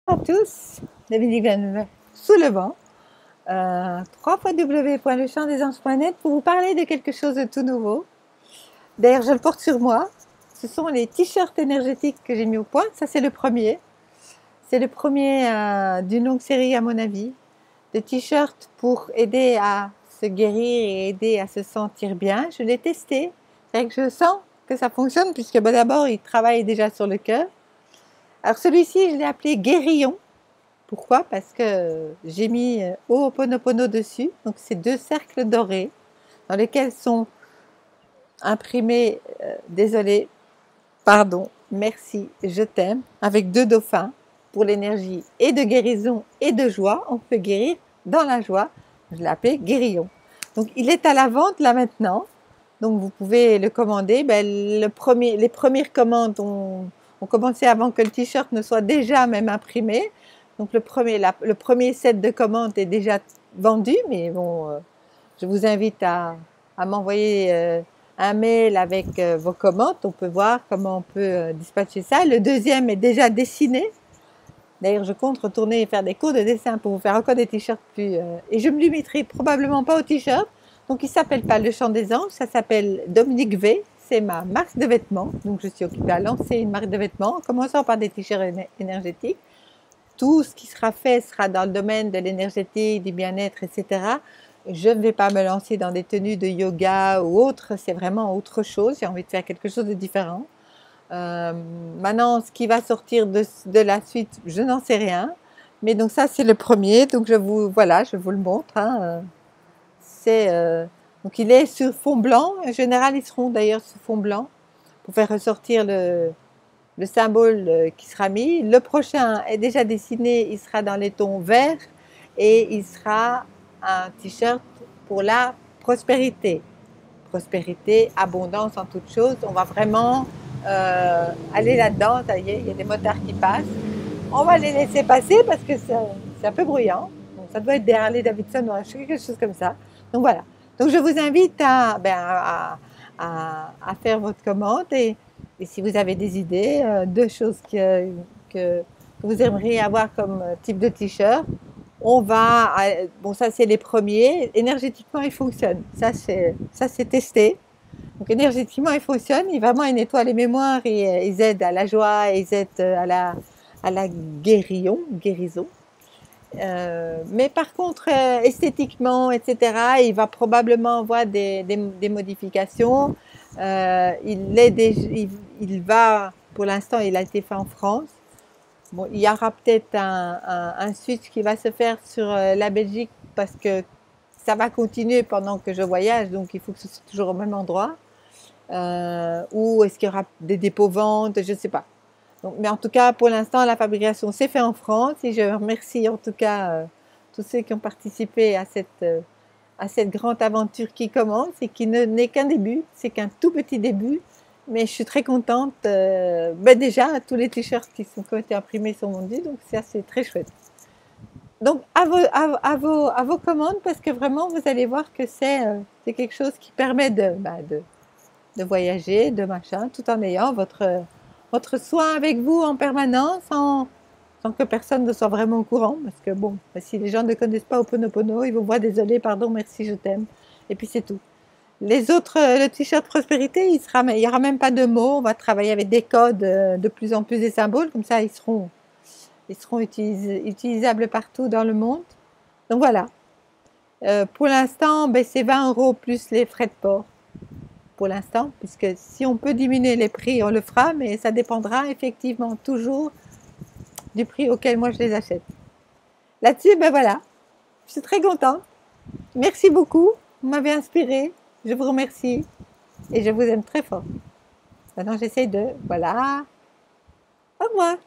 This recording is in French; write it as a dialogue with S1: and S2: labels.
S1: Bonjour à tous, Dominique Villeneuve, sous le vent, www.lechamdesanges.net pour vous parler de quelque chose de tout nouveau. D'ailleurs, je le porte sur moi. Ce sont les t-shirts énergétiques que j'ai mis au point. Ça, c'est le premier. C'est le premier d'une longue série, à mon avis, de t-shirts pour aider à se guérir et aider à se sentir bien. Je l'ai testé. C'est vrai que je sens que ça fonctionne puisque d'abord, il travaille déjà sur le cœur. Alors celui-ci, je l'ai appelé Guérillon. Pourquoi? Parce que j'ai mis Ho'oponopono dessus. Donc c'est deux cercles dorés dans lesquels sont imprimés désolé, pardon, merci, je t'aime, avec deux dauphins pour l'énergie et de guérison et de joie. On peut guérir dans la joie. Je l'ai appelé Guérillon. Donc il est à la vente là maintenant. Donc vous pouvez le commander. Les premières commandes ont commencé avant que le t-shirt ne soit déjà même imprimé. Donc le premier set de commandes est déjà vendu, mais bon, je vous invite à m'envoyer un mail avec vos commandes. On peut voir comment on peut dispatcher ça. Le deuxième est déjà dessiné. D'ailleurs, je compte retourner et faire des cours de dessin pour vous faire encore des t-shirts plus... et je me limiterai probablement pas aux t-shirts. Donc il ne s'appelle pas Le Chant des Anges, ça s'appelle Dominique V. C'est ma marque de vêtements. Donc je suis occupée à lancer une marque de vêtements, en commençant par des t-shirts énergétiques. Tout ce qui sera fait sera dans le domaine de l'énergétique, du bien-être, etc. Je ne vais pas me lancer dans des tenues de yoga ou autre, c'est vraiment autre chose. J'ai envie de faire quelque chose de différent. Maintenant, ce qui va sortir de la suite, je n'en sais rien. Mais donc ça, c'est le premier. Donc je vous le montre. Donc il est sur fond blanc. En général, ils seront d'ailleurs sur fond blanc pour faire ressortir le symbole qui sera mis. Le prochain est déjà dessiné, il sera dans les tons verts et il sera un t-shirt pour la prospérité. Prospérité, abondance en toutes choses. On va vraiment aller là-dedans. Ça y est, il y a des motards qui passent. On va les laisser passer parce que c'est un peu bruyant. Donc, ça doit être des Harley Davidson ou quelque chose comme ça. Donc voilà. Donc je vous invite à faire votre commande et si vous avez des idées de choses que vous aimeriez avoir comme type de t-shirt, on va... Bon, ça c'est les premiers. Énergétiquement, ils fonctionnent. Ça c'est testé. Donc énergétiquement, ils fonctionnent. Ils nettoient les mémoires et ils aident à la joie et ils aident à la guérison. Mais par contre, esthétiquement, etc., il va probablement avoir des modifications. Il va, pour l'instant, il a été fait en France. Bon, il y aura peut-être un switch qui va se faire sur la Belgique parce que ça va continuer pendant que je voyage, donc il faut que ce soit toujours au même endroit. Ou est-ce qu'il y aura des dépôts-ventes, je ne sais pas. Donc, mais en tout cas, pour l'instant, la fabrication s'est faite en France et je remercie en tout cas tous ceux qui ont participé à cette grande aventure qui commence et qui n'est qu'un début, c'est qu'un tout petit début. Mais je suis très contente. Déjà, tous les t-shirts qui ont été imprimés sont vendus, donc ça, c'est très chouette. Donc, à vos commandes, parce que vraiment, vous allez voir que c'est quelque chose qui permet de voyager, de machin, tout en ayant votre soin avec vous en permanence, sans que personne ne soit vraiment au courant. Parce que bon, si les gens ne connaissent pas Ho'oponopono, ils vont voir désolé, pardon, merci, je t'aime. Et puis c'est tout. Les autres, le t-shirt prospérité, il n'y aura même pas de mots. On va travailler avec des codes, de plus en plus des symboles, comme ça ils seront utilisables partout dans le monde. Donc voilà. Pour l'instant, c'est 20 € plus les frais de port. Pour l'instant, puisque si on peut diminuer les prix, on le fera, mais ça dépendra effectivement toujours du prix auquel moi je les achète. Là-dessus, voilà, je suis très contente. Merci beaucoup, vous m'avez inspiré. Je vous remercie et je vous aime très fort. Maintenant, j'essaie voilà. Au revoir.